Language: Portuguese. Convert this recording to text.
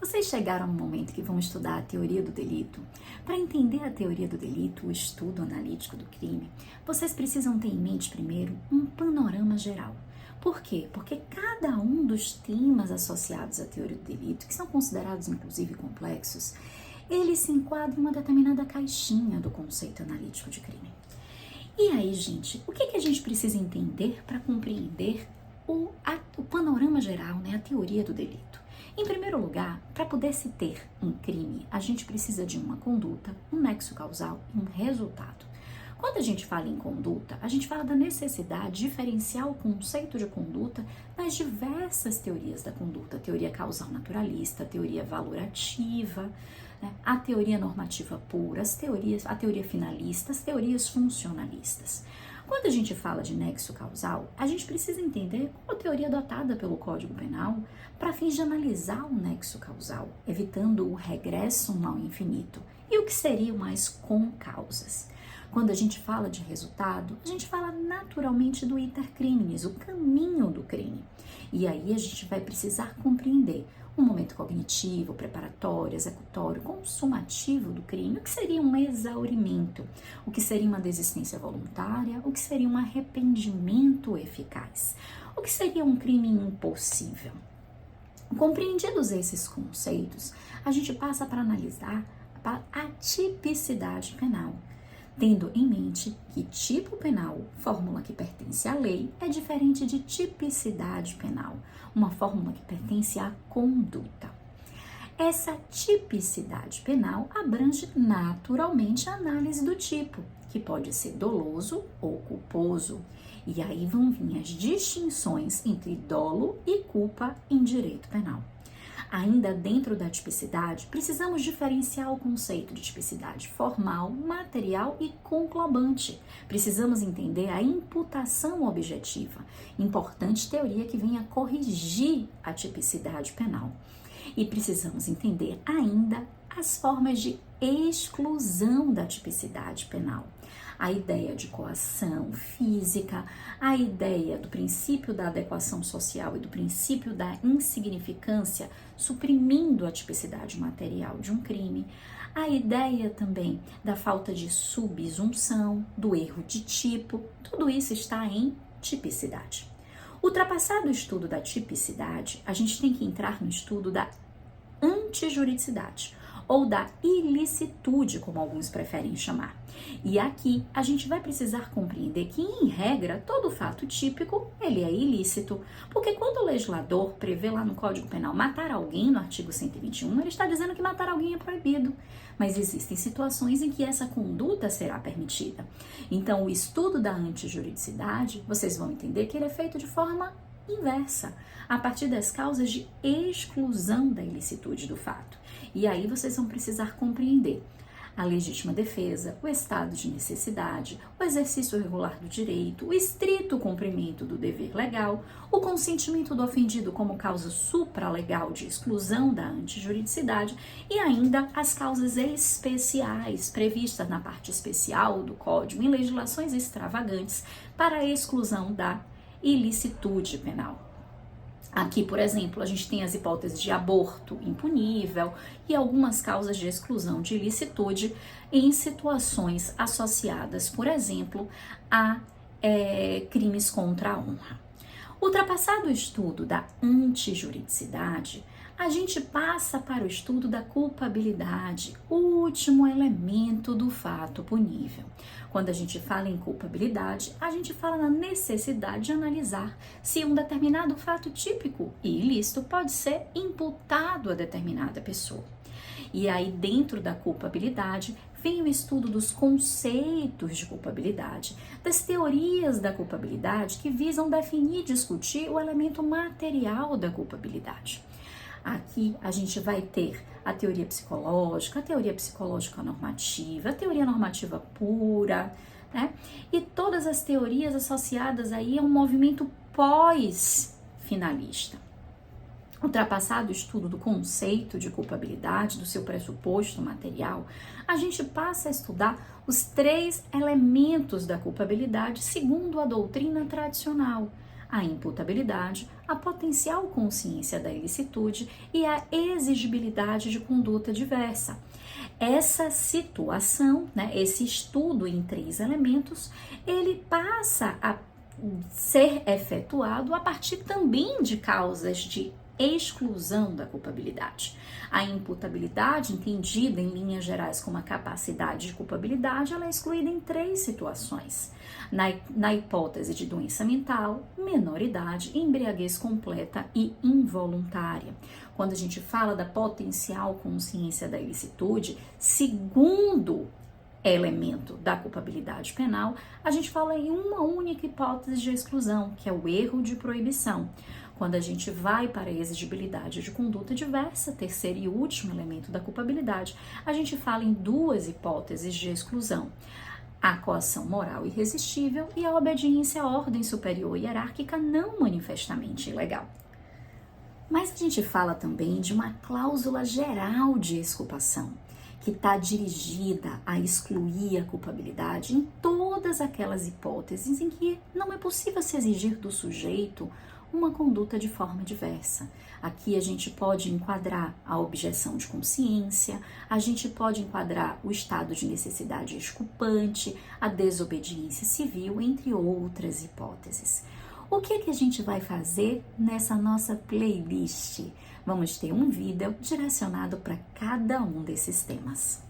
Vocês chegaram no momento que vão estudar a teoria do delito. Para entender a teoria do delito, o estudo analítico do crime, vocês precisam ter em mente primeiro um panorama geral. Por quê? Porque cada um dos temas associados à teoria do delito, que são considerados inclusive complexos, ele se enquadra em uma determinada caixinha do conceito analítico de crime. E aí, gente, o que a gente precisa entender para compreender o panorama geral, né, a teoria do delito? Em primeiro lugar, para poder se ter um crime, a gente precisa de uma conduta, um nexo causal e um resultado. Quando a gente fala em conduta, a gente fala da necessidade de diferenciar o conceito de conduta das diversas teorias da conduta, a teoria causal naturalista, a teoria valorativa, né, a teoria normativa pura, a teoria finalista, as teorias funcionalistas. Quando a gente fala de nexo causal, a gente precisa entender qual a teoria adotada pelo Código Penal para fins de analisar o nexo causal, evitando o regresso ao infinito e o que seriam as concausas. Quando a gente fala de resultado, a gente fala naturalmente do iter criminis, o caminho do crime. E aí a gente vai precisar compreender o momento cognitivo, preparatório, executório, consumativo do crime, o que seria um exaurimento, o que seria uma desistência voluntária, o que seria um arrependimento eficaz, o que seria um crime impossível. Compreendidos esses conceitos, a gente passa para analisar a tipicidade penal, tendo em mente que tipo penal, fórmula que pertence à lei, é diferente de tipicidade penal, uma fórmula que pertence à conduta. Essa tipicidade penal abrange naturalmente a análise do tipo, que pode ser doloso ou culposo. E aí vão vir as distinções entre dolo e culpa em direito penal. Ainda dentro da tipicidade, precisamos diferenciar o conceito de tipicidade formal, material e conclubante. Precisamos entender a imputação objetiva, importante teoria que vem a corrigir a tipicidade penal. E precisamos entender ainda as formas de exclusão da tipicidade penal. A ideia de coação física, a ideia do princípio da adequação social e do princípio da insignificância, suprimindo a tipicidade material de um crime, a ideia também da falta de subsunção, do erro de tipo, tudo isso está em tipicidade. Ultrapassado o estudo da tipicidade, a gente tem que entrar no estudo da antijuridicidade, ou da ilicitude, como alguns preferem chamar. E aqui a gente vai precisar compreender que, em regra, todo fato típico, ele é ilícito, porque quando o legislador prevê lá no Código Penal matar alguém, no artigo 121, ele está dizendo que matar alguém é proibido, mas existem situações em que essa conduta será permitida. Então, o estudo da antijuridicidade, vocês vão entender que ele é feito de forma inversa, a partir das causas de exclusão da ilicitude do fato. E aí vocês vão precisar compreender a legítima defesa, o estado de necessidade, o exercício regular do direito, o estrito cumprimento do dever legal, o consentimento do ofendido como causa supralegal de exclusão da antijuridicidade e ainda as causas especiais previstas na parte especial do Código em legislações extravagantes para a exclusão da ilicitude penal. Aqui, por exemplo, a gente tem as hipóteses de aborto impunível e algumas causas de exclusão de ilicitude em situações associadas, por exemplo, a crimes contra a honra. Ultrapassado o estudo da antijuridicidade, a gente passa para o estudo da culpabilidade, o último elemento do fato punível. Quando a gente fala em culpabilidade, a gente fala na necessidade de analisar se um determinado fato típico e ilícito pode ser imputado a determinada pessoa. E aí, dentro da culpabilidade, vem o estudo dos conceitos de culpabilidade, das teorias da culpabilidade que visam definir e discutir o elemento material da culpabilidade. Aqui a gente vai ter a teoria psicológica normativa, a teoria normativa pura, né? E todas as teorias associadas aí a um movimento pós-finalista. Ultrapassado o estudo do conceito de culpabilidade, do seu pressuposto material, a gente passa a estudar os 3 elementos da culpabilidade segundo a doutrina tradicional. a imputabilidade, a potencial consciência da ilicitude e a exigibilidade de conduta diversa. Essa situação, né, esse estudo em 3 elementos, ele passa a ser efetuado a partir também de causas de exclusão da culpabilidade. A imputabilidade, entendida em linhas gerais como a capacidade de culpabilidade, ela é excluída em 3 situações. Na hipótese de doença mental, menoridade, embriaguez completa e involuntária. Quando a gente fala da potencial consciência da ilicitude, segundo elemento da culpabilidade penal, a gente fala em uma única hipótese de exclusão, que é o erro de proibição. Quando a gente vai para a exigibilidade de conduta diversa, terceiro e último elemento da culpabilidade, a gente fala em 2 hipóteses de exclusão: a coação moral irresistível e a obediência à ordem superior hierárquica não manifestamente ilegal. Mas a gente fala também de uma cláusula geral de exculpação, que está dirigida a excluir a culpabilidade em todas aquelas hipóteses em que não é possível se exigir do sujeito uma conduta de forma diversa. Aqui a gente pode enquadrar a objeção de consciência, a gente pode enquadrar o estado de necessidade exculpante, a desobediência civil, entre outras hipóteses. O que a gente vai fazer nessa nossa playlist? Vamos ter um vídeo direcionado para cada um desses temas.